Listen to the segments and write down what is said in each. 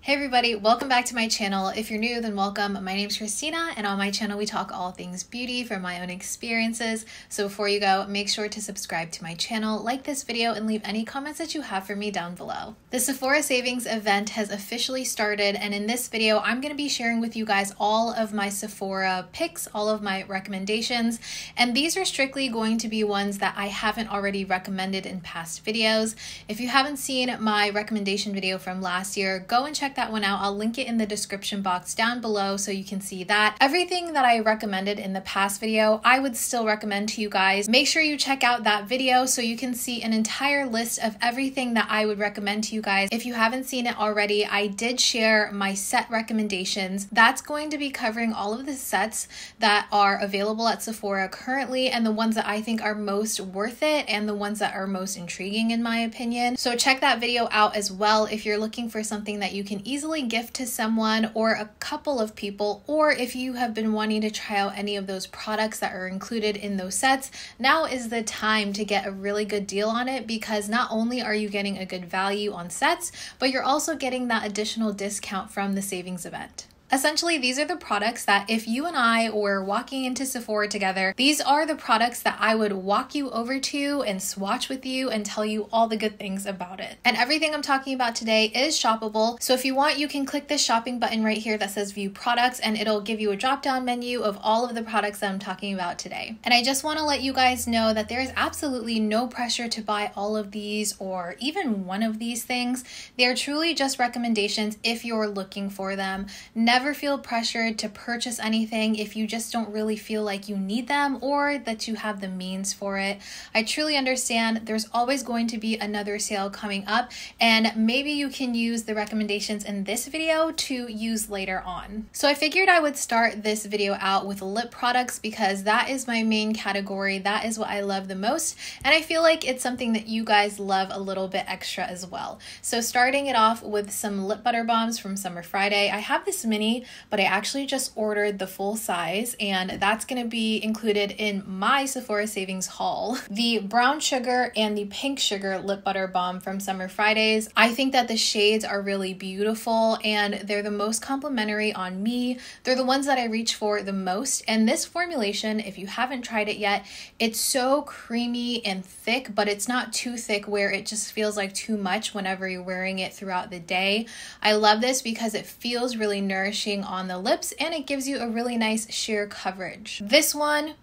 Hey everybody, welcome back to my channel. If you're new, then welcome. My name's Christina, and on my channel we talk all things beauty from my own experiences. So before you go, make sure to subscribe to my channel, like this video, and leave any comments that you have for me down below. The Sephora Savings event has officially started, and in this video, I'm going to be sharing with you guys all of my Sephora picks, all of my recommendations, and these are strictly going to be ones that I haven't already recommended in past videos. If you haven't seen my recommendation video from last year, go and check that one out. I'll link it in the description box down below so you can see that. Everything that I recommended in the past video, I would still recommend to you guys. Make sure you check out that video so you can see an entire list of everything that I would recommend to you guys. If you haven't seen it already, I did share my set recommendations. That's going to be covering all of the sets that are available at Sephora currently and the ones that I think are most worth it and the ones that are most intriguing in my opinion. So check that video out as well if you're looking for something that you can easily gift to someone or a couple of people, or if you have been wanting to try out any of those products that are included in those sets, now is the time to get a really good deal on it, because not only are you getting a good value on sets, but you're also getting that additional discount from the savings event. Essentially, these are the products that if you and I were walking into Sephora together, these are the products that I would walk you over to and swatch with you and tell you all the good things about it. And everything I'm talking about today is shoppable. So if you want, you can click this shopping button right here that says view products, and it'll give you a drop-down menu of all of the products that I'm talking about today. And I just want to let you guys know that there is absolutely no pressure to buy all of these or even one of these things. They're truly just recommendations if you're looking for them. Never feel pressured to purchase anything if you just don't really feel like you need them or that you have the means for it. I truly understand there's always going to be another sale coming up, and maybe you can use the recommendations in this video to use later on. So I figured I would start this video out with lip products because that is my main category. That is what I love the most, and I feel like it's something that you guys love a little bit extra as well. So starting it off with some lip butter bombs from Summer Friday. I have this mini, but I actually just ordered the full size, and that's going to be included in my Sephora Savings haul. The brown sugar and the pink sugar lip butter balm from Summer Fridays. I think that the shades are really beautiful and they're the most complimentary on me. They're the ones that I reach for the most, and this formulation, if you haven't tried it yet, it's so creamy and thick, but it's not too thick where it just feels like too much whenever you're wearing it throughout the day. I love this because it feels really nourishing on the lips and it gives you a really nice sheer coverage. This one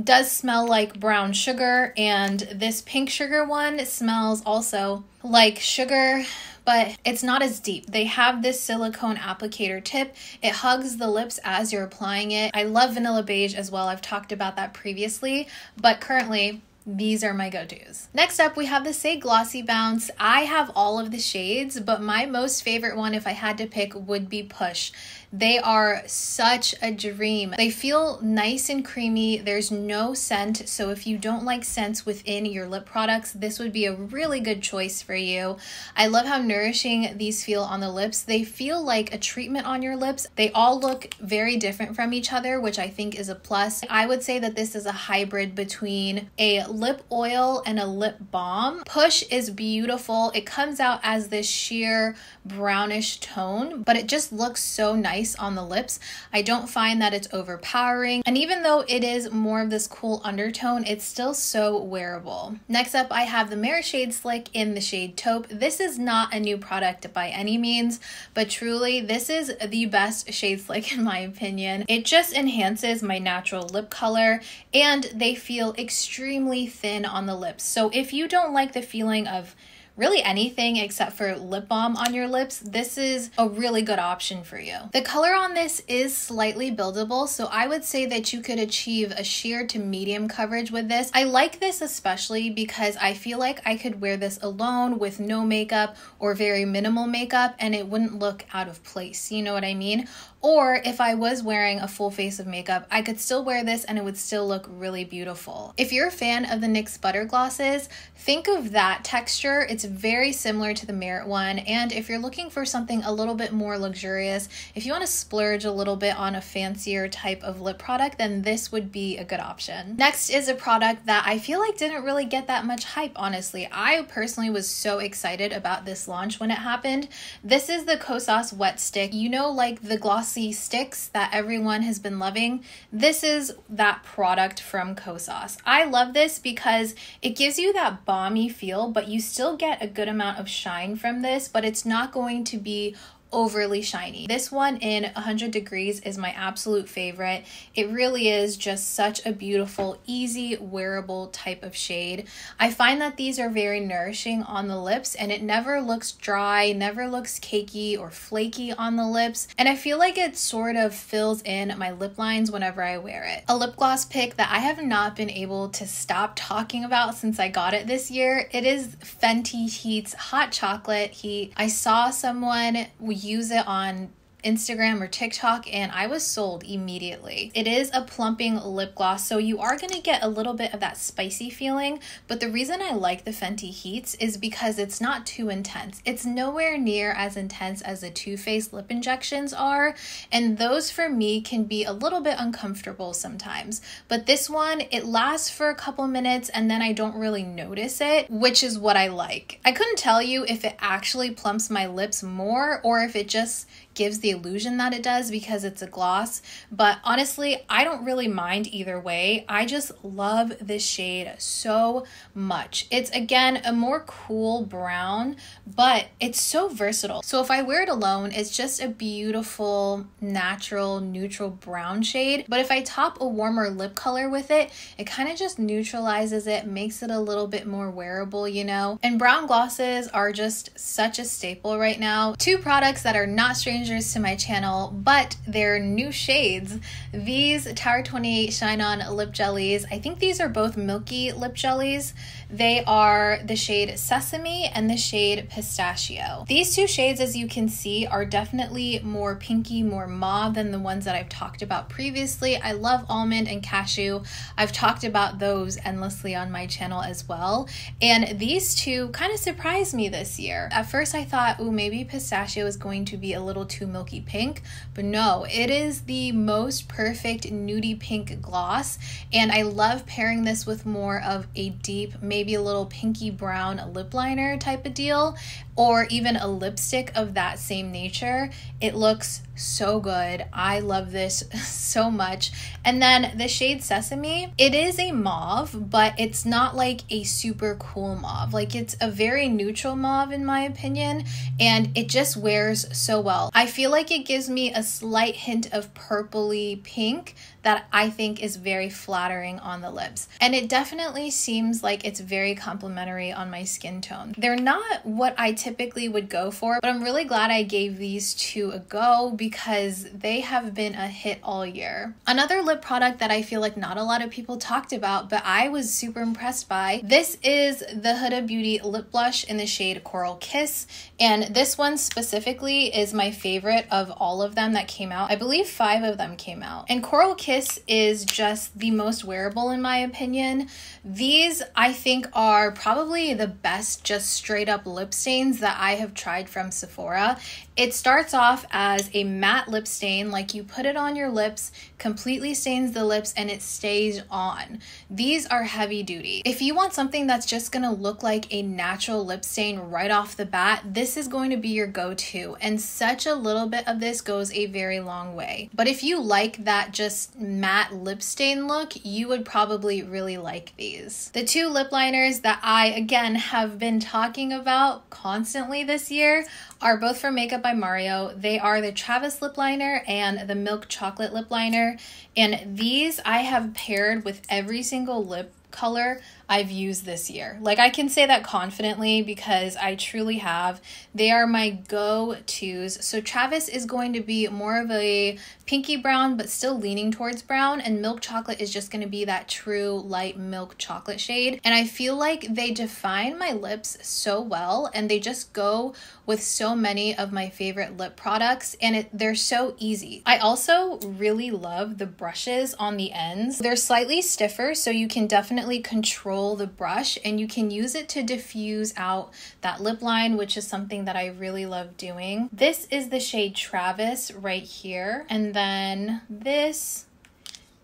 does smell like brown sugar, and this pink sugar one smells also like sugar, but it's not as deep. They have this silicone applicator tip. It hugs the lips as you're applying it. I love vanilla beige as well. I've talked about that previously, but currently these are my go-tos. Next up, we have the Saie Glossybounce. I have all of the shades, but my most favorite one, if I had to pick, would be Push. They are such a dream. They feel nice and creamy. There's no scent, so if you don't like scents within your lip products, this would be a really good choice for you. I love how nourishing these feel on the lips. They feel like a treatment on your lips. They all look very different from each other, which I think is a plus. I would say that this is a hybrid between a lip oil and a lip balm. Push is beautiful. It comes out as this sheer brownish tone, but it just looks so nice on the lips. I don't find that it's overpowering, and even though it is more of this cool undertone, it's still so wearable. Next up, I have the Mere Shade Slick in the shade Taupe. This is not a new product by any means, but truly this is the best shade slick in my opinion. It just enhances my natural lip color, and they feel extremely thin on the lips. So if you don't like the feeling of really anything except for lip balm on your lips, this is a really good option for you. The color on this is slightly buildable, so I would say that you could achieve a sheer to medium coverage with this. I like this especially because I feel like I could wear this alone with no makeup or very minimal makeup and it wouldn't look out of place, you know what I mean? Or if I was wearing a full face of makeup, I could still wear this and it would still look really beautiful. If you're a fan of the NYX Butter Glosses, think of that texture. It's It's very similar to the Merit one, and if you're looking for something a little bit more luxurious, if you want to splurge a little bit on a fancier type of lip product, then this would be a good option. Next is a product that I feel like didn't really get that much hype, honestly. I personally was so excited about this launch when it happened. This is the Kosas Wet Stick. You know, like the glossy sticks that everyone has been loving? This is that product from Kosas. I love this because it gives you that balmy feel, but you still get a good amount of shine from this, but it's not going to be overly shiny. This one in 100 Degrees is my absolute favorite. It really is just such a beautiful, easy, wearable type of shade. I find that these are very nourishing on the lips, and it never looks dry, never looks cakey or flaky on the lips, and I feel like it sort of fills in my lip lines whenever I wear it. A lip gloss pick that I have not been able to stop talking about since I got it this year, it is Fenty Heat's Hot Chocolate Heat. I saw someone use it on Instagram or TikTok, and I was sold immediately. It is a plumping lip gloss, so you are going to get a little bit of that spicy feeling, but the reason I like the Fenty Heats is because it's not too intense. It's nowhere near as intense as the Too Faced lip injections are, and those for me can be a little bit uncomfortable sometimes. But this one, it lasts for a couple minutes and then I don't really notice it, which is what I like. I couldn't tell you if it actually plumps my lips more or if it just gives the illusion that it does because it's a gloss, but honestly, I don't really mind either way. I just love this shade so much. It's again a more cool brown, but it's so versatile. So if I wear it alone, it's just a beautiful, natural, neutral brown shade, but if I top a warmer lip color with it, it kind of just neutralizes it, makes it a little bit more wearable, you know? And brown glosses are just such a staple right now. Two products that are not strangers to my channel, but they're new shades. These Tower 28 ShineOn lip jellies, I think these are both milky lip jellies. They are the shade Sesame and the shade Pistachio. These two shades, as you can see, are definitely more pinky, more mauve than the ones that I've talked about previously. I love almond and cashew. I've talked about those endlessly on my channel as well. And these two kind of surprised me this year. At first I thought, ooh, maybe Pistachio is going to be a little too milky pink, but no, it is the most perfect nudie pink gloss, and I love pairing this with more of a deep, maybe a little pinky brown lip liner type of deal, or even a lipstick of that same nature. It looks so good. I love this so much. And then the shade Sesame, it is a mauve, but it's not like a super cool mauve. Like, it's a very neutral mauve in my opinion, and it just wears so well. I feel like it gives me a slight hint of purpley pink that I think is very flattering on the lips. And it definitely seems like it's very complimentary on my skin tone. They're not what I typically would go for, but I'm really glad I gave these two a go because they have been a hit all year. Another lip product that I feel like not a lot of people talked about, but I was super impressed by, this is the Huda Beauty lip blush in the shade Coral Kiss. And this one specifically is my favorite of all of them that came out. I believe 5 of them came out. And Coral Kiss is just the most wearable in my opinion. These I think are probably the best just straight up lip stains that I have tried from Sephora. It starts off as a matte lip stain, like you put it on your lips, completely stains the lips, and it stays on. These are heavy duty. If you want something that's just gonna look like a natural lip stain right off the bat, this is going to be your go-to, and such a little bit of this goes a very long way. But if you like that just matte lip stain look, you would probably really like these. The two lip liners that I, again, have been talking about constantly this year are both from Makeup by Mario. They are the Travis lip liner and the Milk Chocolate lip liner, and these I have paired with every single lip color I've used this year. Like, I can say that confidently because I truly have. They are my go-tos. So Travis is going to be more of a pinky brown but still leaning towards brown, and Milk Chocolate is just going to be that true light milk chocolate shade. And I feel like they define my lips so well, and they just go with so many of my favorite lip products, and they're so easy. I also really love the brushes on the ends. They're slightly stiffer, so you can definitely definitely control the brush, and you can use it to diffuse out that lip line, which is something that I really love doing. This is the shade Travis right here, and then this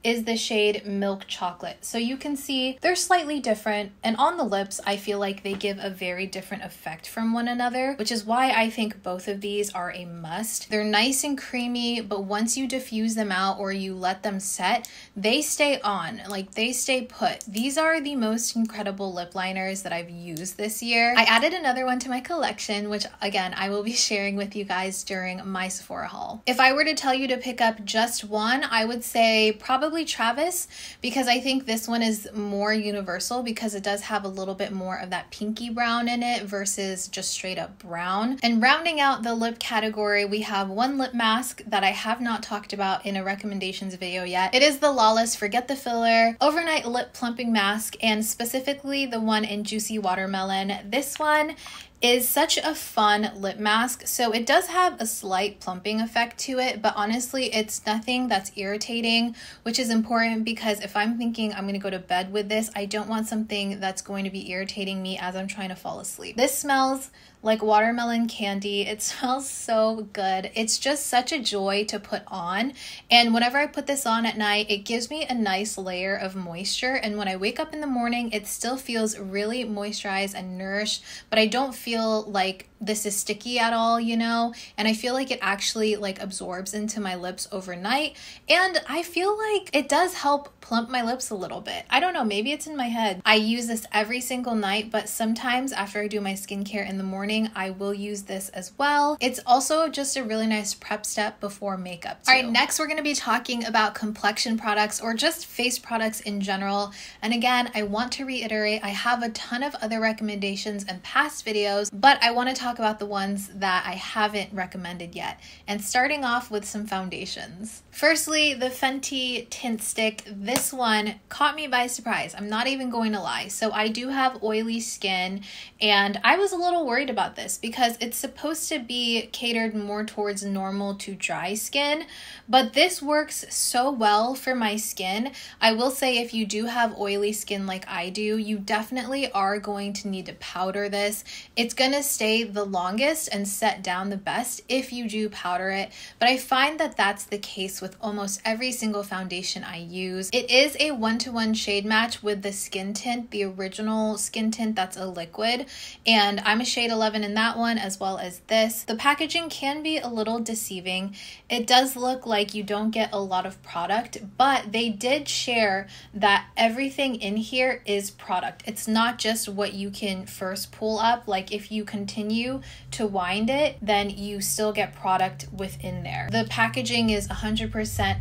is the shade Milk Chocolate. So you can see they're slightly different, and on the lips I feel like they give a very different effect from one another, which is why I think both of these are a must. They're nice and creamy, but once you diffuse them out or you let them set, they stay on, like they stay put. These are the most incredible lip liners that I've used this year. I added another one to my collection, which again I will be sharing with you guys during my Sephora haul. If I were to tell you to pick up just one, I would say probably Travis, because I think this one is more universal because it does have a little bit more of that pinky brown in it versus just straight up brown. And rounding out the lip category, we have one lip mask that I have not talked about in a recommendations video yet. It is the Lawless Forget the Filler Overnight Lip Plumping Mask, and specifically the one in Juicy Watermelon. This one is such a fun lip mask. So it does have a slight plumping effect to it, but honestly it's nothing that's irritating, which is important because if I'm thinking I'm gonna go to bed with this, I don't want something that's going to be irritating me as I'm trying to fall asleep. This smells like watermelon candy. It smells so good. It's just such a joy to put on, and whenever I put this on at night, it gives me a nice layer of moisture, and when I wake up in the morning it still feels really moisturized and nourished, but I don't feel like this is sticky at all, you know, and I feel like it actually like absorbs into my lips overnight, and I feel like it does help plump my lips a little bit. I don't know, maybe it's in my head. I use this every single night, but sometimes after I do my skincare in the morning, I will use this as well. It's also just a really nice prep step before makeup too. All right, next we're going to be talking about complexion products or just face products in general. And again, I want to reiterate, I have a ton of other recommendations in past videos, but I want to talk about the ones that I haven't recommended yet. And starting off with some foundations. Firstly, the Fenty Tint Stick. This one caught me by surprise. I'm not even going to lie. So I do have oily skin, and I was a little worried about this because it's supposed to be catered more towards normal to dry skin, but this works so well for my skin. I will say if you do have oily skin like I do, you definitely are going to need to powder this. It's gonna stay the longest and set down the best if you do powder it, but I find that that's the case with almost every single foundation I use. It is a 1-to-1 shade match with the Skin Tint, the original Skin Tint that's a liquid, and I'm a shade 11 in that one as well as this. The packaging can be a little deceiving. It does look like you don't get a lot of product, but they did share that everything in here is product. It's not just what you can first pull up. Like if you continue to wind it, then you still get product within there. The packaging is 100%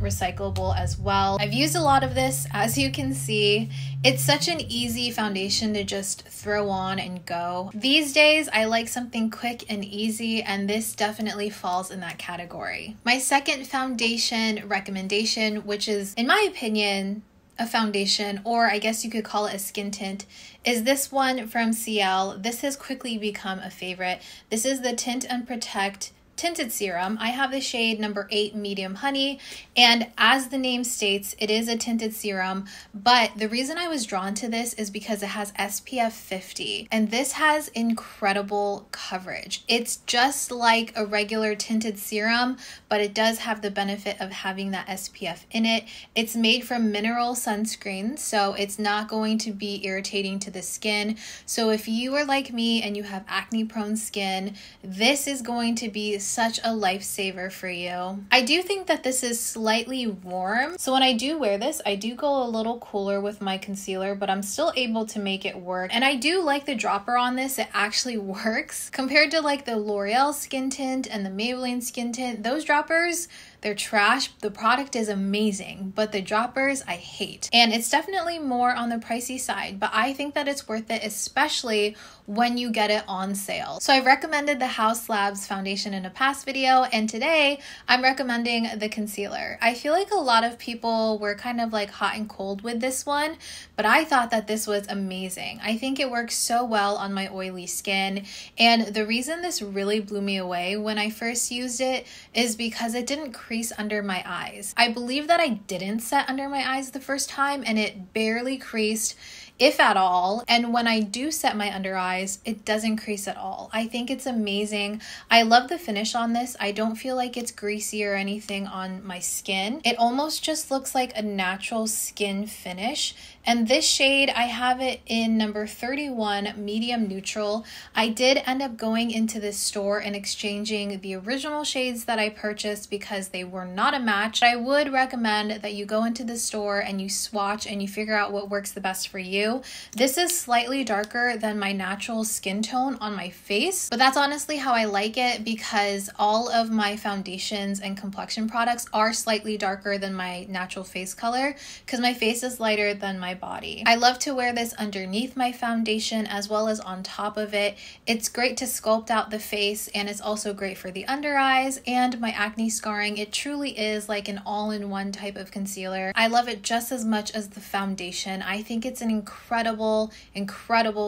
recyclable as well. I've used a lot of this, as you can see. It's such an easy foundation to just throw on and go. These days, I like something quick and easy, and this definitely falls in that category. My second foundation recommendation, which is, in my opinion, a foundation, or I guess you could call it a skin tint, is this one from Ciele. This has quickly become a favorite. This is the Tint and Protect Tinted Serum. I have the shade number 8 Medium Honey, and as the name states, it is a tinted serum, but the reason I was drawn to this is because it has SPF 50, and this has incredible coverage. It's just like a regular tinted serum, but it does have the benefit of having that SPF in it. It's made from mineral sunscreen, so it's not going to be irritating to the skin. So if you are like me and you have acne prone skin, this is going to be such a lifesaver for you. I do think that this is slightly warm, so when I do wear this, I do go a little cooler with my concealer, but I'm still able to make it work. And I do like the dropper on this. It actually works compared to like the L'Oreal skin tint and the Maybelline skin tint. Those droppers, they're trash. The product is amazing, but the droppers I hate. And it's definitely more on the pricey side, but I think that it's worth it, especially when you get it on sale. So I've recommended the Haus Labs foundation in a past video, and today I'm recommending the concealer. I feel like a lot of people were kind of like hot and cold with this one, but I thought that this was amazing. I think it works so well on my oily skin, and the reason this really blew me away when I first used it is because it didn't crease under my eyes. I believe that I didn't set under my eyes the first time, and it barely creased. if at all. And when I do set my under eyes, it doesn't crease at all. I think it's amazing. I love the finish on this. I don't feel like it's greasy or anything on my skin. It almost just looks like a natural skin finish. And this shade, I have it in number 31, medium neutral. I did end up going into this store and exchanging the original shades that I purchased because they were not a match. I would recommend that you go into the store and you swatch and you figure out what works the best for you. This is slightly darker than my natural skin tone on my face, but that's honestly how I like it because all of my foundations and complexion products are slightly darker than my natural face color because my face is lighter than my body. I love to wear this underneath my foundation as well as on top of it. It's great to sculpt out the face, and it's also great for the under eyes and my acne scarring. It truly is like an all-in-one type of concealer. I love it just as much as the foundation. I think it's an incredible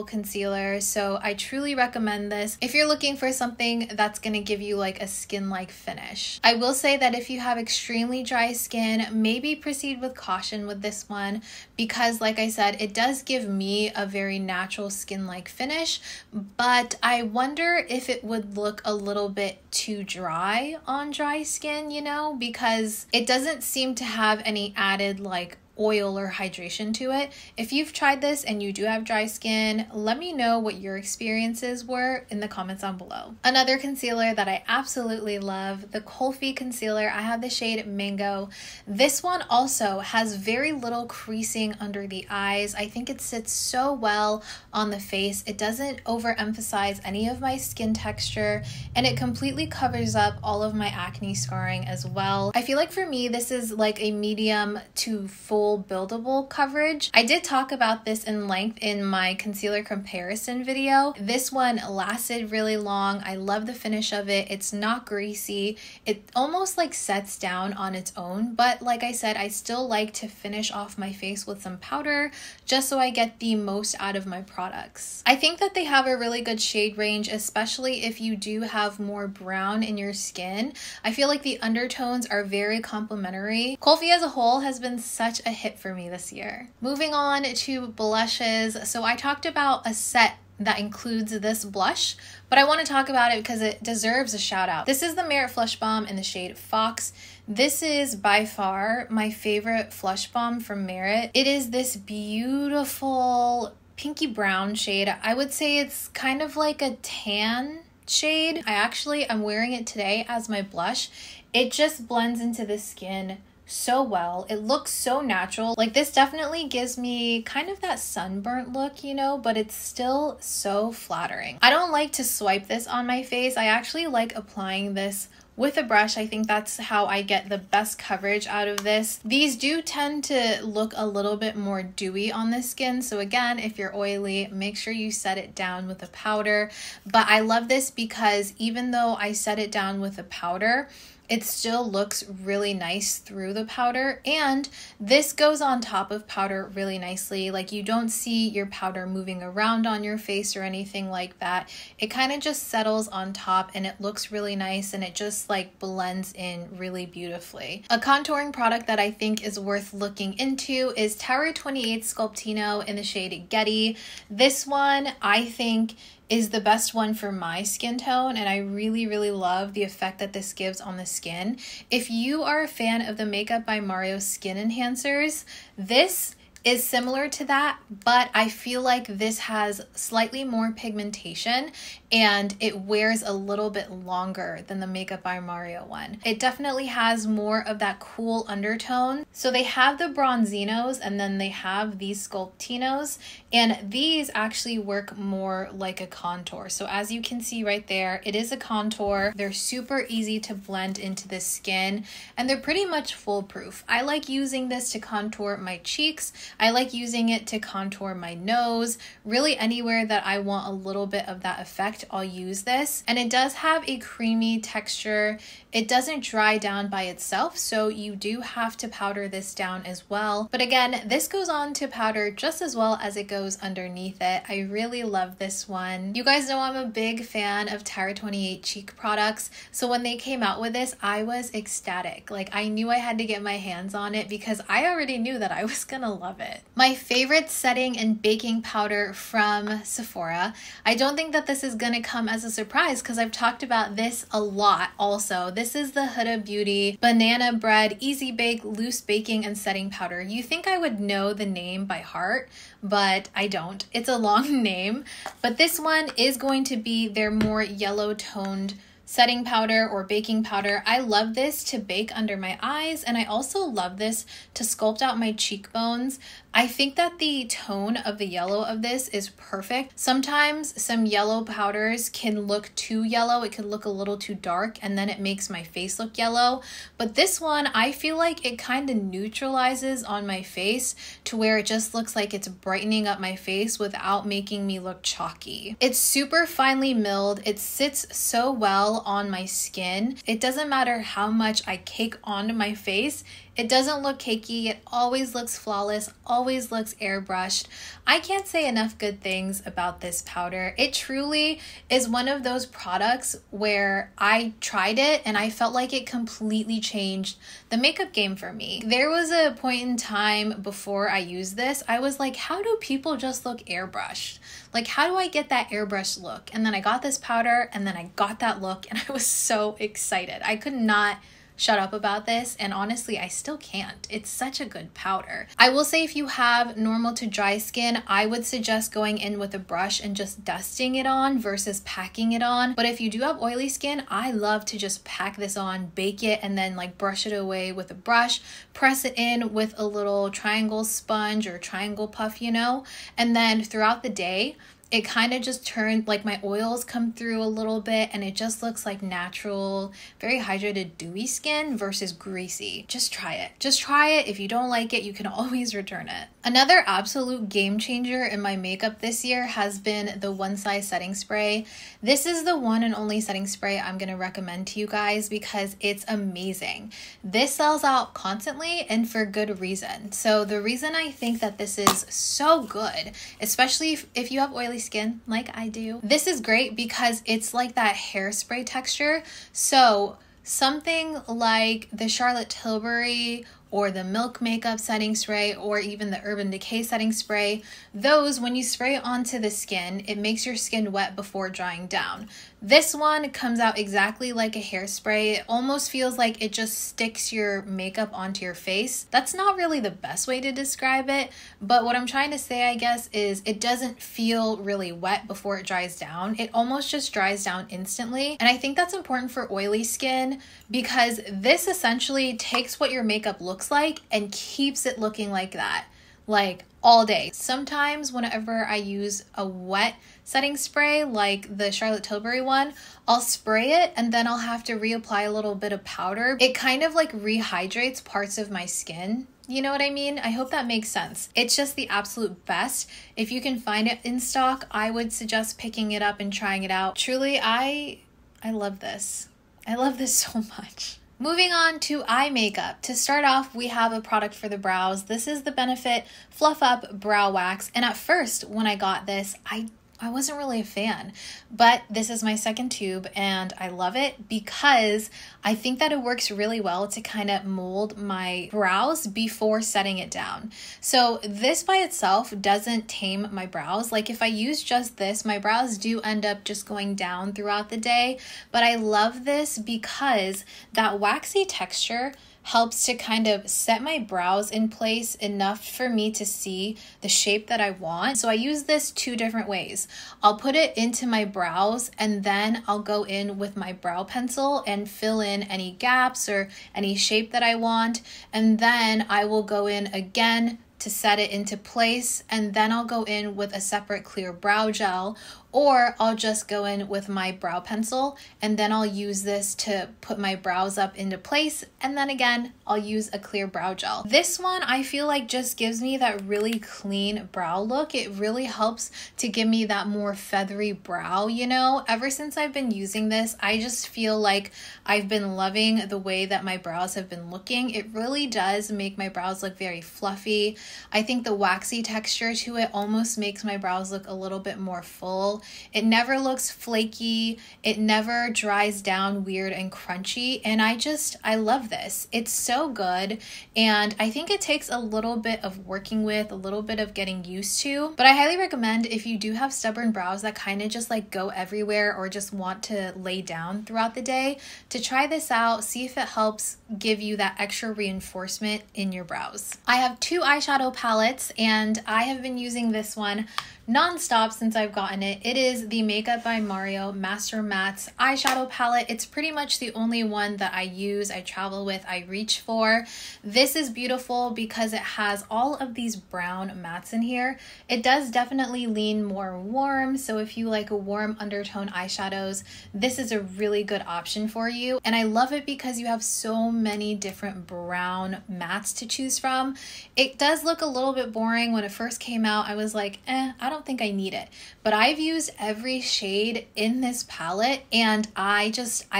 concealer, so I truly recommend this if you're looking for something that's going to give you like a skin-like finish. I will say that if you have extremely dry skin, maybe proceed with caution with this one because like I said, it does give me a very natural skin-like finish, but I wonder if it would look a little bit too dry on dry skin, you know, because it doesn't seem to have any added like oil or hydration to it. If you've tried this and you do have dry skin, let me know what your experiences were in the comments down below. Another concealer that I absolutely love, the Kulfi concealer. I have the shade Mango. This one also has very little creasing under the eyes. I think it sits so well on the face. It doesn't overemphasize any of my skin texture, and it completely covers up all of my acne scarring as well. I feel like for me, this is like a medium to full buildable coverage. I did talk about this in length in my concealer comparison video. This one lasted really long. I love the finish of it. It's not greasy. It almost like sets down on its own, but like I said, I still like to finish off my face with some powder just so I get the most out of my products. I think that they have a really good shade range, especially if you do have more brown in your skin. I feel like the undertones are very complementary. Kulfi as a whole has been such a hit for me this year. Moving on to blushes. So I talked about a set that includes this blush, but I want to talk about it because it deserves a shout out. This is the Merit Flush Balm in the shade Fox. This is by far my favorite Flush Balm from Merit. It is this beautiful pinky brown shade. I would say it's kind of like a tan shade. I'm wearing it today as my blush. It just blends into the skin so well. It looks so natural. Like this definitely gives me kind of that sunburnt look, you know, but it's still so flattering. I don't like to swipe this on my face. I actually like applying this with a brush. I think that's how I get the best coverage out of this. These do tend to look a little bit more dewy on the skin. So again, if you're oily, make sure you set it down with a powder. But I love this because even though I set it down with a powder, it still looks really nice through the powder, and this goes on top of powder really nicely. Like you don't see your powder moving around on your face or anything like that. It kind of just settles on top and it looks really nice, and it just like blends in really beautifully. A contouring product that I think is worth looking into is Tower 28 Sculptino in the shade Getty. This one I think is the best one for my skin tone, and I really love the effect that this gives on the skin. If you are a fan of the Makeup by Mario skin enhancers, this is similar to that, but I feel like this has slightly more pigmentation and it wears a little bit longer than the Makeup by Mario one. It definitely has more of that cool undertone. So they have the Bronzinos and then they have these Sculptinos, and these actually work more like a contour. So as you can see right there, it is a contour. They're super easy to blend into the skin and they're pretty much foolproof. I like using this to contour my cheeks. I like using it to contour my nose, really anywhere that I want a little bit of that effect. product, I'll use this. And it does have a creamy texture. It doesn't dry down by itself, so you do have to powder this down as well. But again, this goes on to powder just as well as it goes underneath it. I really love this one. You guys know I'm a big fan of Terra 28 cheek products, so when they came out with this, I was ecstatic. Like, I knew I had to get my hands on it because I already knew that I was gonna love it. My favorite setting and baking powder from Sephora. I don't think that this is gonna come as a surprise because I've talked about this a lot also. This is the Huda Beauty Banana Bread Easy Bake Loose Baking and Setting Powder. You think I would know the name by heart, but I don't. It's a long name, but this one is going to be their more yellow toned setting powder or baking powder. I love this to bake under my eyes, and I also love this to sculpt out my cheekbones. I think that the tone of the yellow of this is perfect. Sometimes some yellow powders can look too yellow. It can look a little too dark, and then it makes my face look yellow. But this one, I feel like it kind of neutralizes on my face to where it just looks like it's brightening up my face without making me look chalky. It's super finely milled. It sits so well on my skin. It doesn't matter how much I cake onto my face. It doesn't look cakey. It always looks flawless, always looks airbrushed. I can't say enough good things about this powder. It truly is one of those products where I tried it and I felt like it completely changed the makeup game for me. There was a point in time before I used this, I was like, how do people just look airbrushed? Like, how do I get that airbrushed look? And then I got this powder and then I got that look and I was so excited. I could not shut up about this, and honestly I still can't. It's such a good powder. I will say if you have normal to dry skin, I would suggest going in with a brush and just dusting it on versus packing it on. But if you do have oily skin, I love to just pack this on, bake it, and then like brush it away with a brush, press it in with a little triangle sponge or triangle puff, you know, and then throughout the day it kind of just turned, like my oils come through a little bit and it just looks like natural, very hydrated, dewy skin versus greasy. Just try it. Just try it. If you don't like it, you can always return it. Another absolute game changer in my makeup this year has been the One Size setting spray. This is the one and only setting spray I'm going to recommend to you guys because it's amazing. This sells out constantly and for good reason. So the reason I think that this is so good, especially if you have oily skin like I do, this is great because it's like that hairspray texture. So something like the Charlotte Tilbury or the Milk Makeup setting spray or even the Urban Decay setting spray, those, when you spray it onto the skin, it makes your skin wet before drying down. This one comes out exactly like a hairspray. It almost feels like it just sticks your makeup onto your face. That's not really the best way to describe it, but what I'm trying to say, I guess, is it doesn't feel really wet before it dries down. It almost just dries down instantly. And I think that's important for oily skin because this essentially takes what your makeup looks like and keeps it looking like that, like all day. Sometimes whenever I use a wet setting spray like the Charlotte Tilbury one, I'll spray it and then I'll have to reapply a little bit of powder. It kind of like rehydrates parts of my skin. You know what I mean? I hope that makes sense. It's just the absolute best. If you can find it in stock, I would suggest picking it up and trying it out. Truly, I love this. I love this so much. Moving on to eye makeup. To start off, we have a product for the brows. This is the Benefit Fluff Up Brow Wax. And at first, when I got this, I wasn't really a fan, but this is my second tube and I love it because I think that it works really well to kind of mold my brows before setting it down. So this by itself doesn't tame my brows. Like if I use just this, my brows do end up just going down throughout the day, but I love this because that waxy texture helps to kind of set my brows in place enough for me to see the shape that I want. So I use this two different ways. I'll put it into my brows and then I'll go in with my brow pencil and fill in any gaps or any shape that I want. And then I will go in again to set it into place, and then I'll go in with a separate clear brow gel, or I'll just go in with my brow pencil and then I'll use this to put my brows up into place, and then again I'll use a clear brow gel. This one I feel like just gives me that really clean brow look. It really helps to give me that more feathery brow, you know? Ever since I've been using this, I just feel like I've been loving the way that my brows have been looking. It really does make my brows look very fluffy. I think the waxy texture to it almost makes my brows look a little bit more full. It never looks flaky. It never dries down weird and crunchy. And I love this. It's so good. And I think it takes a little bit of working with, a little bit of getting used to. But I highly recommend if you do have stubborn brows that kind of just like go everywhere or just want to lay down throughout the day, to try this out, see if it helps give you that extra reinforcement in your brows. I have two eyeshadow palettes and I have been using this one non-stop since I've gotten it. It is the Makeup by Mario Master Mattes eyeshadow palette. It's pretty much the only one that I use, I travel with, I reach for. This is beautiful because it has all of these brown mattes in here. It does definitely lean more warm, so if you like warm undertone eyeshadows, this is a really good option for you. And I love it because you have so many different brown mattes to choose from. It does look a little bit boring. When it first came out, I was like, I don't think I need it, but I've used every shade in this palette and I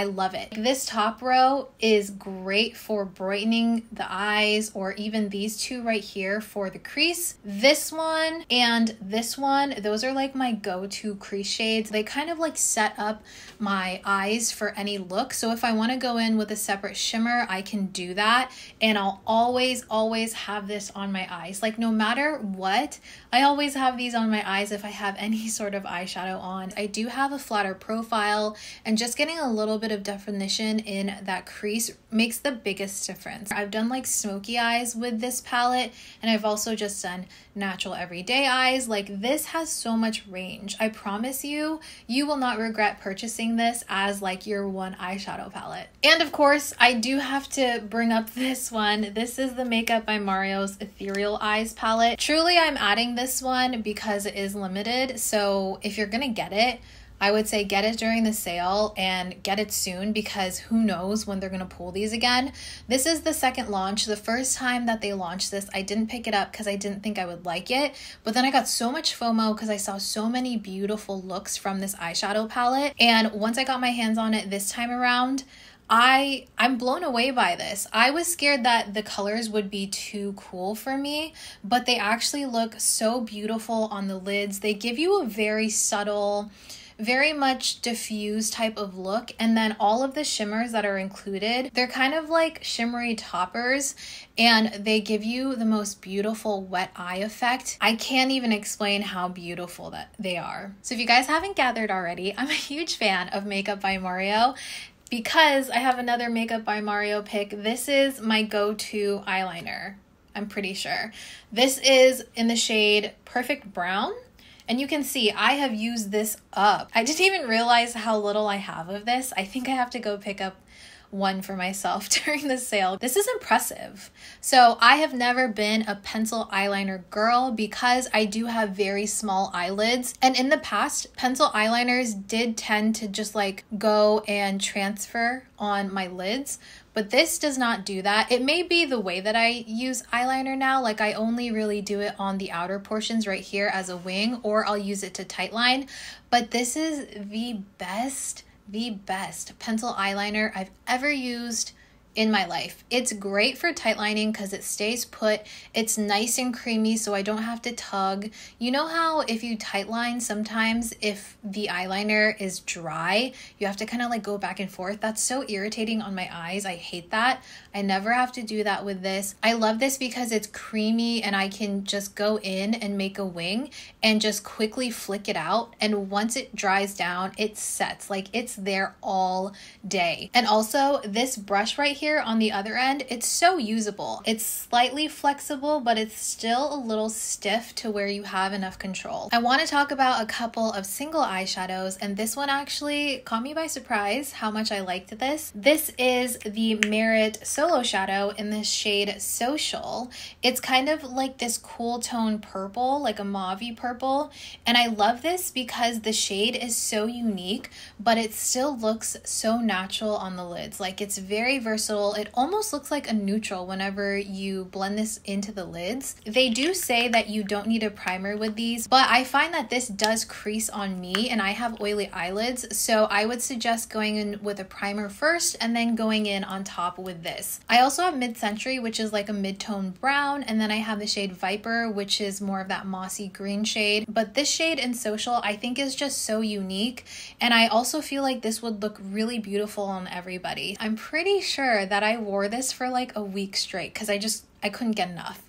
love it. This top row is great for brightening the eyes, or even these two right here for the crease. This one and this one, those are like my go-to crease shades. They kind of like set up my eyes for any look. So if I want to go in with a separate shimmer, I can do that, and I'll always have this on my eyes. Like no matter what, I always have these on my eyes if I have any sort of eyeshadow on. I do have a flatter profile, and just getting a little bit of definition in that crease makes the biggest difference. I've done like smoky eyes with this palette, and I've also just done natural everyday eyes. Like this has so much range. I promise you, you will not regret purchasing this as like your one eyeshadow palette. And of course, I do have to bring up this one. This is the Makeup by Mario's Ethereal Eyes palette. Truly, I'm adding this one because it is limited. So if you're gonna get it, I would say get it during the sale and get it soon, because who knows when they're going to pull these again. This is the second launch. The first time that they launched this, I didn't pick it up because I didn't think I would like it. But then I got so much FOMO because I saw so many beautiful looks from this eyeshadow palette. And once I got my hands on it this time around, I'm blown away by this. I was scared that the colors would be too cool for me, but they actually look so beautiful on the lids. They give you a very subtle, very much diffused type of look, and then all of the shimmers that are included, they're kind of like shimmery toppers, and they give you the most beautiful wet eye effect. I can't even explain how beautiful that they are. So if you guys haven't gathered already, I'm a huge fan of Makeup by Mario, because I have another Makeup by Mario pick. This is my go-to eyeliner, I'm pretty sure. This is in the shade Perfect Brown. And you can see I have used this up. I didn't even realize how little I have of this. I think I have to go pick up one for myself during the sale. This is impressive. So I have never been a pencil eyeliner girl because I do have very small eyelids. And in the past, pencil eyeliners did tend to just like go and transfer on my lids. But this does not do that. It may be the way that I use eyeliner now. Like I only really do it on the outer portions right here as a wing, or I'll use it to tightline. But this is the best pencil eyeliner I've ever used in my life. It's great for tightlining because it stays put. It's nice and creamy, so I don't have to tug. You know how if you tightline, sometimes if the eyeliner is dry, you have to kind of like go back and forth. That's so irritating on my eyes. I hate that. I never have to do that with this. I love this because it's creamy and I can just go in and make a wing and just quickly flick it out. And once it dries down, it sets. Like it's there all day. And also this brush right here here on the other end, it's so usable. It's slightly flexible, but it's still a little stiff to where you have enough control. I want to talk about a couple of single eyeshadows, and this one actually caught me by surprise how much I liked this. This is the Merit Solo Shadow in the shade Social. It's kind of like this cool tone purple, like a mauve-y purple, and I love this because the shade is so unique, but it still looks so natural on the lids. Like, it's very versatile. It almost looks like a neutral whenever you blend this into the lids. They do say that you don't need a primer with these, but I find that this does crease on me and I have oily eyelids, so I would suggest going in with a primer first and then going in on top with this. I also have Mid-Century, which is like a mid-tone brown, and then I have the shade Viper, which is more of that mossy green shade. But this shade in Social I think is just so unique, and I also feel like this would look really beautiful on everybody. I'm pretty sure that I wore this for like a week straight because I couldn't get enough.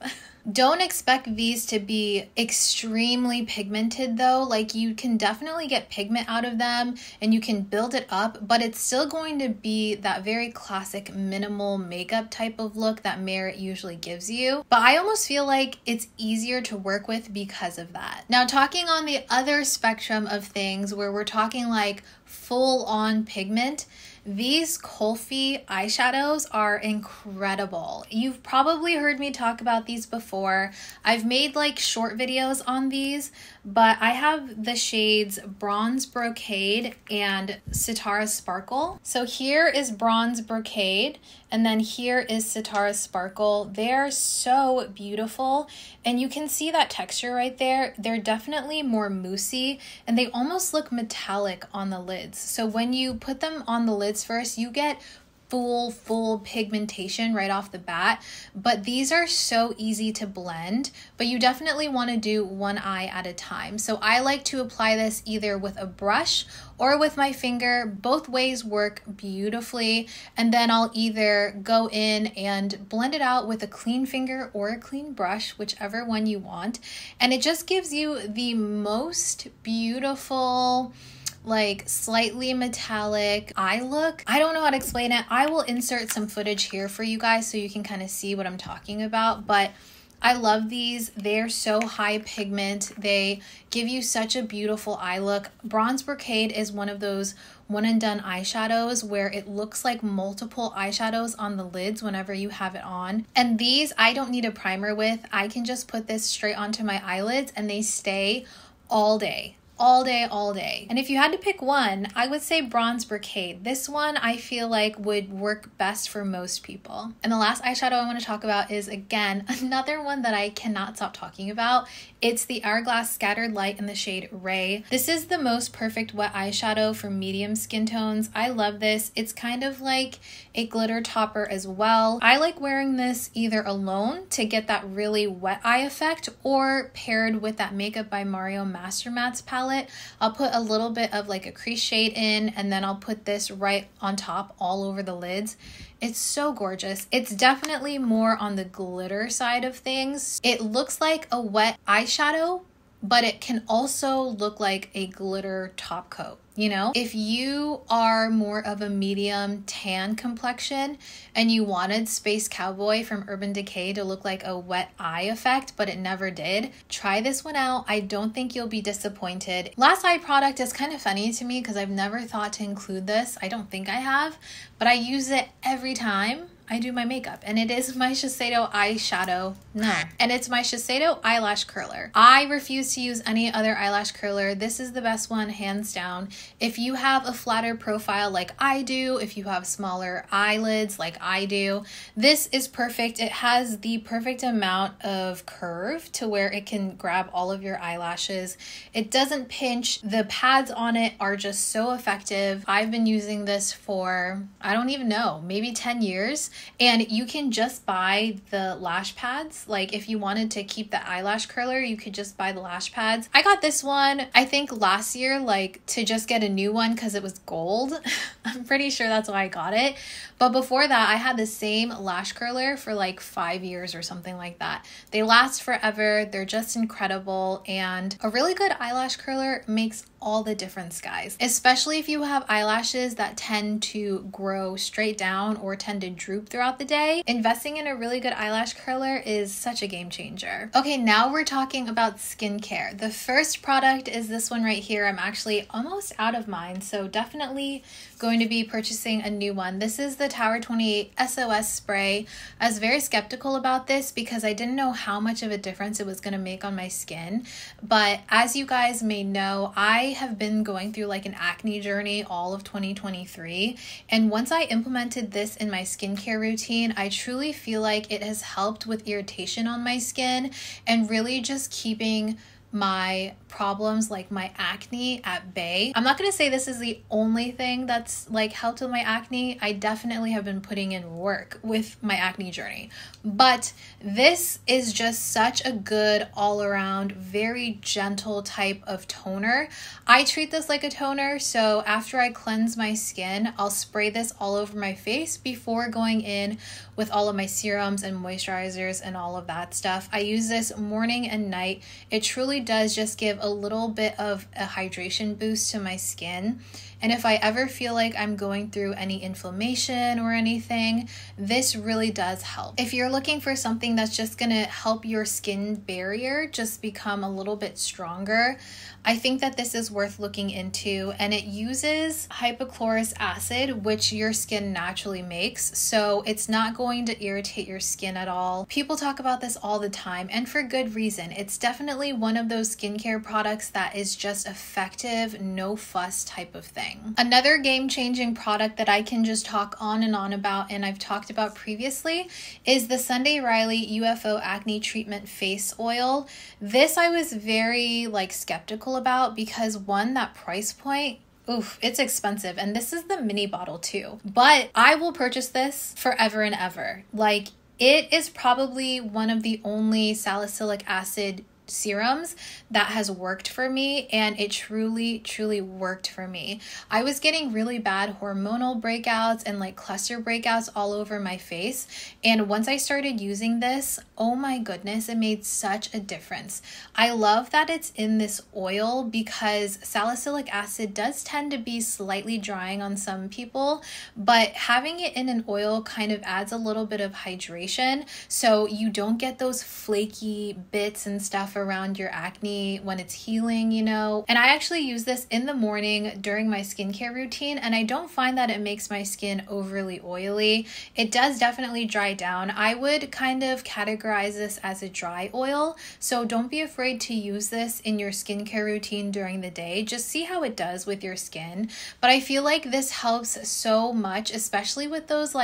Don't expect these to be extremely pigmented though. Like, you can definitely get pigment out of them and you can build it up, but it's still going to be that very classic minimal makeup type of look that Merit usually gives you. But I almost feel like it's easier to work with because of that. Now, talking on the other spectrum of things where we're talking like full on pigment, these Kulfi eyeshadows are incredible. You've probably heard me talk about these before. I've made like short videos on these, but I have the shades Bronze Brocade and Sitara Sparkle. So here is Bronze Brocade, and then here is Sitara Sparkle. They're so beautiful, and you can see that texture right there. They're definitely more moussey, and they almost look metallic on the lids. So when you put them on the lids first, you get full pigmentation right off the bat, but these are so easy to blend, but you definitely want to do one eye at a time. So I like to apply this either with a brush or with my finger. Both ways work beautifully, and then I'll either go in and blend it out with a clean finger or a clean brush, whichever one you want, and it just gives you the most beautiful, like slightly metallic eye look. I don't know how to explain it. I will insert some footage here for you guys so you can kind of see what I'm talking about, but I love these. They're so high pigment. They give you such a beautiful eye look. Bronze Brocade is one of those one and done eyeshadows where it looks like multiple eyeshadows on the lids whenever you have it on. And these I don't need a primer with. I can just put this straight onto my eyelids and they stay all day. All day. And if you had to pick one, I would say Bronze Brocade. This one I feel like would work best for most people. And the last eyeshadow I want to talk about is, again, another one that I cannot stop talking about. It's the Hourglass Scattered Light in the shade Ray. This is the most perfect wet eyeshadow for medium skin tones. I love this. It's kind of like a glitter topper as well. I like wearing this either alone to get that really wet eye effect, or paired with that Makeup by Mario Master Mattes palette. I'll put a little bit of like a crease shade in, and then I'll put this right on top all over the lids. It's so gorgeous. It's definitely more on the glitter side of things. It looks like a wet eyeshadow, but it can also look like a glitter top coat. You know, if you are more of a medium tan complexion and you wanted Space Cowboy from Urban Decay to look like a wet eye effect, but it never did, try this one out. I don't think you'll be disappointed. Last eye product is kind of funny to me because I've never thought to include this. I don't think I have, but I use it every time I do my makeup, and it is my Shiseido eyeshadow. And it's my Shiseido eyelash curler. I refuse to use any other eyelash curler. This is the best one, hands down. If you have a flatter profile like I do, if you have smaller eyelids like I do, this is perfect. It has the perfect amount of curve to where it can grab all of your eyelashes. It doesn't pinch. The pads on it are just so effective. I've been using this for, I don't even know, maybe 10 years. And you can just buy the lash pads. Like, if you wanted to keep the eyelash curler, you could just buy the lash pads. I got this one, I think last year, like to just get a new one because it was gold. I'm pretty sure that's why I got it. But before that, I had the same lash curler for like 5 years or something like that. They last forever. They're just incredible. And a really good eyelash curler makes all the difference, guys. Especially if you have eyelashes that tend to grow straight down or tend to droop throughout the day. Investing in a really good eyelash curler is such a game changer. Okay, now we're talking about skincare. The first product is this one right here. I'm actually almost out of mine, so definitely going to be purchasing a new one. This is the Tower 28 SOS spray. I was very skeptical about this because I didn't know how much of a difference it was going to make on my skin. But as you guys may know, I have been going through like an acne journey all of 2023. And once I implemented this in my skincare routine, I truly feel like it has helped with irritation on my skin and really just keeping my problems like my acne at bay. I'm not going to say this is the only thing that's like helped with my acne. I definitely have been putting in work with my acne journey, but this is just such a good all around, very gentle type of toner. I treat this like a toner. So after I cleanse my skin, I'll spray this all over my face before going in with all of my serums and moisturizers and all of that stuff. I use this morning and night. It truly does just give a little bit of a hydration boost to my skin. And if I ever feel like I'm going through any inflammation or anything, this really does help. If you're looking for something that's just gonna help your skin barrier just become a little bit stronger, I think that this is worth looking into. And it uses hypochlorous acid, which your skin naturally makes, so it's not going to irritate your skin at all. People talk about this all the time, and for good reason. It's definitely one of those skincare products that is just effective, no fuss type of thing. Another game-changing product that I can just talk on and on about, and I've talked about previously, is the Sunday Riley U.F.O Acne Treatment Face Oil. This I was very skeptical about because one, that price point, oof, it's expensive, and this is the mini bottle too. But I will purchase this forever and ever. Like, it is probably one of the only salicylic acid serums that has worked for me, and it truly worked for me. I was getting really bad hormonal breakouts and cluster breakouts all over my face, and once I started using this, oh my goodness, it made such a difference. I love that it's in this oil because salicylic acid does tend to be slightly drying on some people, but having it in an oil kind of adds a little bit of hydration so you don't get those flaky bits and stuff around your acne when it's healing, you know. And I actually use this in the morning during my skincare routine, and I don't find that it makes my skin overly oily. It does definitely dry down. I would kind of categorize this as a dry oil, so don't be afraid to use this in your skincare routine during the day. Just see how it does with your skin. But I feel like this helps so much, especially with those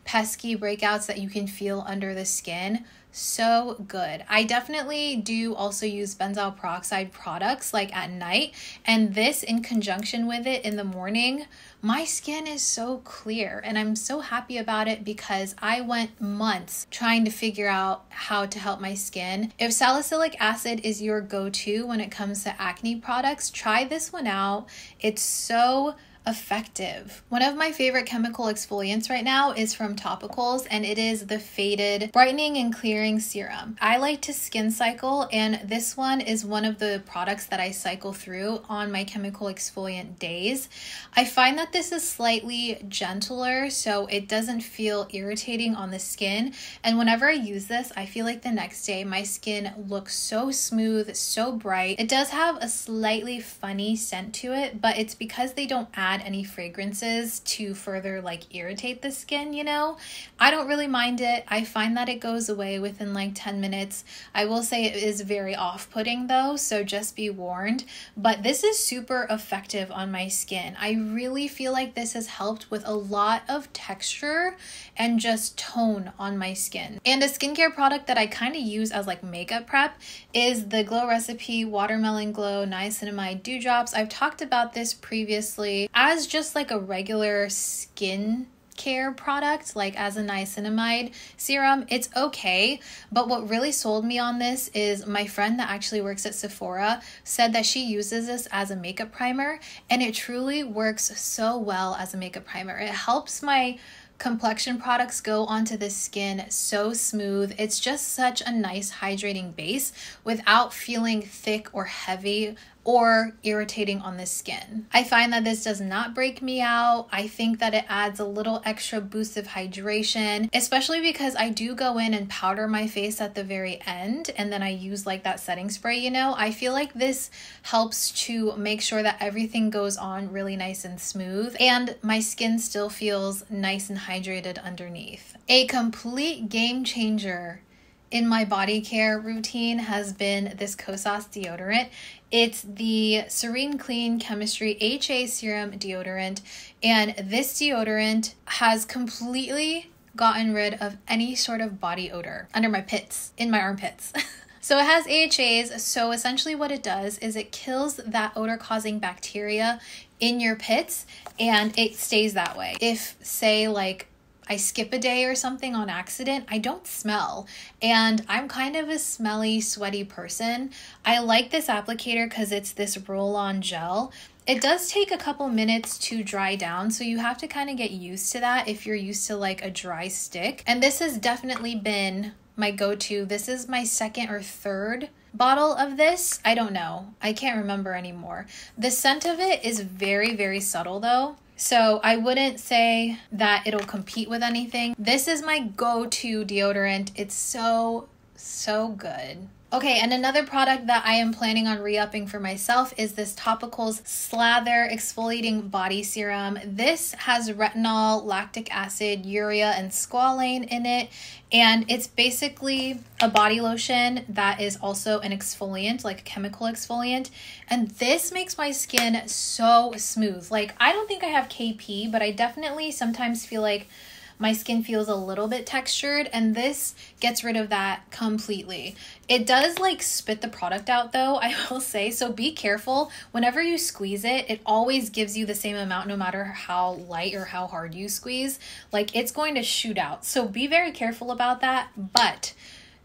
pesky breakouts that you can feel under the skin. So good. I definitely do also use benzoyl peroxide products at night, and this in conjunction with it in the morning, my skin is so clear, and I'm so happy about it because I went months trying to figure out how to help my skin. If salicylic acid is your go-to when it comes to acne products, try this one out. It's so effective. One of my favorite chemical exfoliants right now is from Topicals, and it is the Faded Brightening and Clearing Serum. I like to skin cycle, and this one is one of the products that I cycle through on my chemical exfoliant days. I find that this is slightly gentler, so it doesn't feel irritating on the skin, and whenever I use this, I feel like the next day my skin looks so smooth, so bright. It does have a slightly funny scent to it, but it's because they don't add any fragrances to further irritate the skin, you know. I don't really mind it. I find that it goes away within 10 minutes. I will say it is very off-putting though, so just be warned, but this is super effective on my skin. I really feel like this has helped with a lot of texture and just tone on my skin. And a skincare product that I kind of use as makeup prep is the Glow Recipe Watermelon Glow Niacinamide Dewdrops. I've talked about this previously as just a regular skin care product, as a niacinamide serum. It's okay, but what really sold me on this is my friend that actually works at Sephora said that she uses this as a makeup primer, and it truly works so well as a makeup primer. It helps my complexion products go onto the skin so smooth. It's just such a nice hydrating base without feeling thick or heavy or irritating on the skin. I find that this does not break me out. I think that it adds a little extra boost of hydration, especially because I do go in and powder my face at the very end and then I use like that setting spray, you know. I feel like this helps to make sure that everything goes on really nice and smooth and my skin still feels nice and hydrated underneath. A complete game changer in my body care routine has been this Kosas deodorant. It's the Serene Clean Chemistry HA Serum Deodorant, and this deodorant has completely gotten rid of any sort of body odor under my pits, in my armpits. So it has AHAs, so essentially what it does is it kills that odor-causing bacteria in your pits, and it stays that way. If, say, like, I skip a day or something on accident, I don't smell, and I'm kind of a smelly, sweaty person. I like this applicator because it's this roll-on gel. It does take a couple minutes to dry down, so you have to kind of get used to that if you're used to like a dry stick. And this has definitely been my go-to. This is my second or third bottle of this. I don't know. I can't remember anymore. The scent of it is very, very subtle though. So I wouldn't say that it'll compete with anything. This is my go-to deodorant. It's so, so good. Okay, and another product that I am planning on re-upping for myself is this Topicals Slather Exfoliating Body Serum. This has retinol, lactic acid, urea, and squalane in it. And it's basically a body lotion that is also an exfoliant, like a chemical exfoliant. And this makes my skin so smooth. Like, I don't think I have KP, but I definitely sometimes feel like my skin feels a little bit textured, and this gets rid of that completely. It does like spit the product out though, I will say, so be careful. Whenever you squeeze it, it always gives you the same amount no matter how light or how hard you squeeze. Like, it's going to shoot out, so be very careful about that. But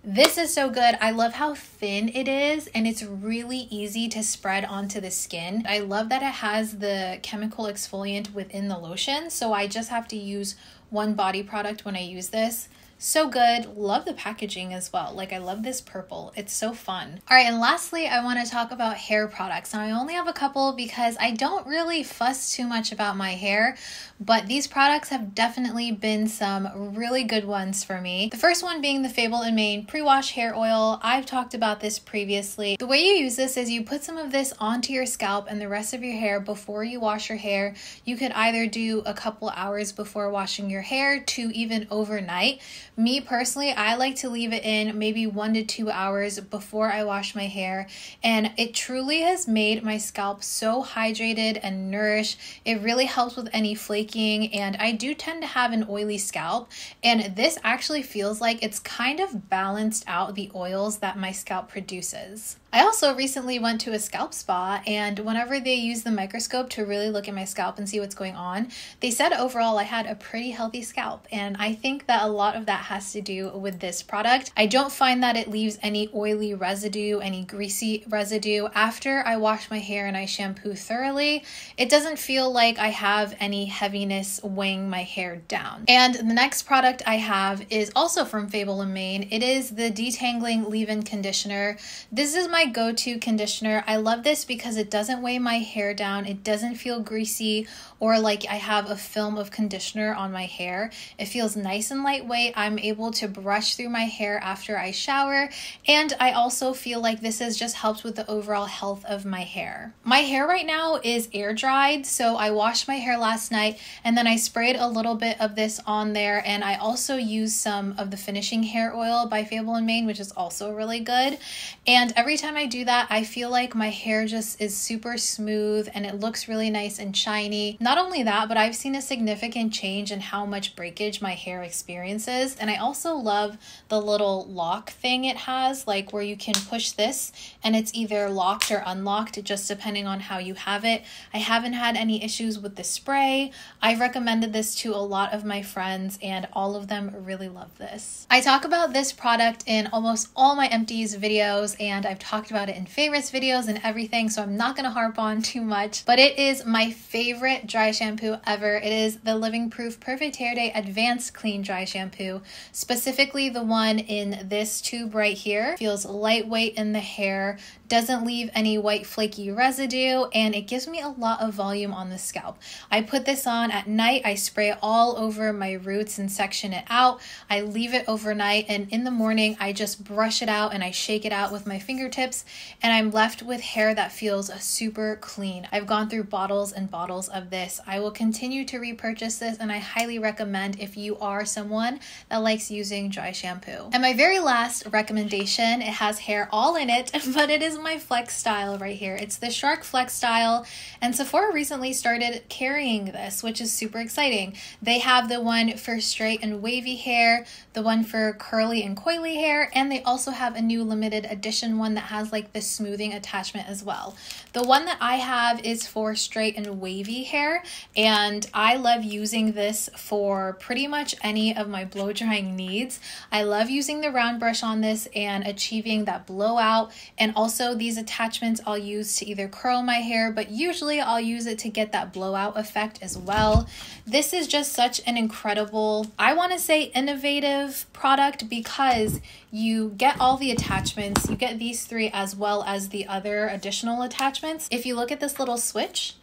this is so good. I love how thin it is, and it's really easy to spread onto the skin. I love that it has the chemical exfoliant within the lotion, so I just have to use one body product when I use this. So good. Love the packaging as well. Like, I love this purple. It's so fun. All right, and lastly, I want to talk about hair products. Now, I only have a couple because I don't really fuss too much about my hair, but these products have definitely been some really good ones for me. The first one being the Fable & Mane Pre-Wash Hair Oil. I've talked about this previously. The way you use this is you put some of this onto your scalp and the rest of your hair before you wash your hair. You could either do a couple hours before washing your hair to even overnight. Me personally, I like to leave it in maybe 1 to 2 hours before I wash my hair, and it truly has made my scalp so hydrated and nourished. It really helps with any flaking, and I do tend to have an oily scalp, and this actually feels like it's kind of balanced out the oils that my scalp produces. I also recently went to a scalp spa, and whenever they use the microscope to really look at my scalp and see what's going on, they said overall I had a pretty healthy scalp, and I think that a lot of that has to do with this product. I don't find that it leaves any oily residue, any greasy residue after I wash my hair and I shampoo thoroughly. It doesn't feel like I have any heaviness weighing my hair down. And the next product I have is also from Fable & Mane. It is the Detangling Leave-In Conditioner. This is my go-to conditioner. I love this because it doesn't weigh my hair down. It doesn't feel greasy or like I have a film of conditioner on my hair. It feels nice and lightweight. I'm able to brush through my hair after I shower, and I also feel like this has just helped with the overall health of my hair. My hair right now is air dried, so I washed my hair last night and then I sprayed a little bit of this on there, and I also used some of the Finishing Hair Oil by Fable & Mane, which is also really good. And every time I do that, I feel like my hair just is super smooth and it looks really nice and shiny. Not only that, but I've seen a significant change in how much breakage my hair experiences. And I also love the little lock thing it has, like where you can push this and it's either locked or unlocked, just depending on how you have it. I haven't had any issues with the spray. I've recommended this to a lot of my friends and all of them really love this. I talk about this product in almost all my empties videos, and I've talked about it in favorites videos and everything, so I'm not going to harp on too much, but it is my favorite dry shampoo ever. It is the Living Proof Perfect Hair Day Advanced Clean Dry Shampoo. Specifically, the one in this tube right here feels lightweight in the hair, doesn't leave any white flaky residue, and it gives me a lot of volume on the scalp. I put this on at night, I spray it all over my roots and section it out. I leave it overnight, and in the morning I just brush it out and I shake it out with my fingertips, and I'm left with hair that feels super clean. I've gone through bottles and bottles of this. I will continue to repurchase this, and I highly recommend if you are someone that likes using dry shampoo. And my very last recommendation, it has hair all in it, but it is my flex style right here. It's the Shark Flex style, and Sephora recently started carrying this, which is super exciting. They have the one for straight and wavy hair, the one for curly and coily hair, and they also have a new limited edition one that has like the smoothing attachment as well. The one that I have is for straight and wavy hair, and I love using this for pretty much any of my blow drying needs. I love using the round brush on this and achieving that blowout, and also these attachments I'll use to either curl my hair, but usually I'll use it to get that blowout effect as well. This is just such an incredible, I want to say innovative product, because you get all the attachments, you get these three as well as the other additional attachments. If you look at this little switch,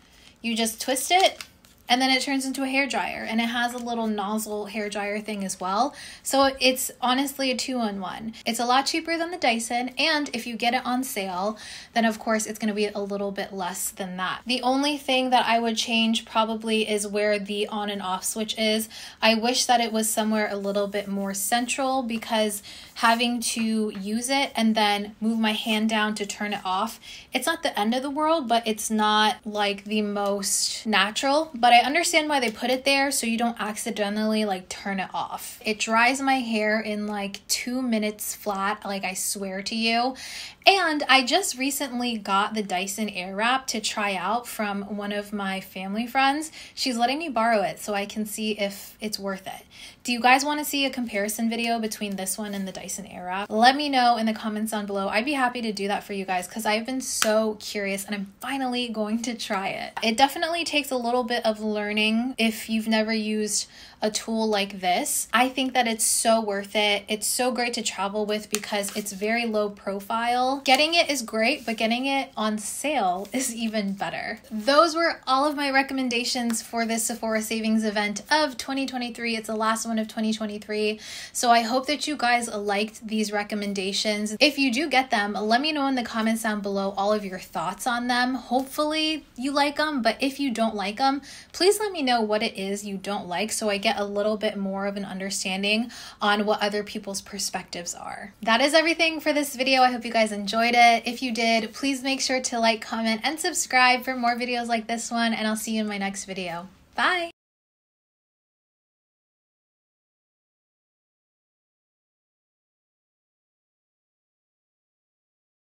you just twist it, and then it turns into a hairdryer, and it has a little nozzle hairdryer thing as well. So it's honestly a 2-in-1. It's a lot cheaper than the Dyson, and if you get it on sale, then of course it's going to be a little bit less than that. The only thing that I would change probably is where the on and off switch is. I wish that it was somewhere a little bit more central, because having to use it and then move my hand down to turn it off, it's not the end of the world, but it's not like the most natural. But I understand why they put it there, so you don't accidentally like turn it off. It dries my hair in like 2 minutes flat, like I swear to you. And I just recently got the Dyson Airwrap to try out from one of my family friends. She's letting me borrow it so I can see if it's worth it. Do you guys want to see a comparison video between this one and the Dyson Airwrap? Let me know in the comments down below. I'd be happy to do that for you guys, because I've been so curious and I'm finally going to try it. It definitely takes a little bit of learning if you've never used a tool like this. I think that it's so worth it. It's so great to travel with because it's very low profile. Getting it is great, but getting it on sale is even better. Those were all of my recommendations for this Sephora savings event of 2023. It's the last one of 2023. So I hope that you guys liked these recommendations. If you do get them, let me know in the comments down below all of your thoughts on them. Hopefully you like them, but if you don't like them, please let me know what it is you don't like so I get a little bit more of an understanding on what other people's perspectives are. That is everything for this video. I hope you guys enjoyed it. If you did, please make sure to like, comment, and subscribe for more videos like this one, and I'll see you in my next video. Bye!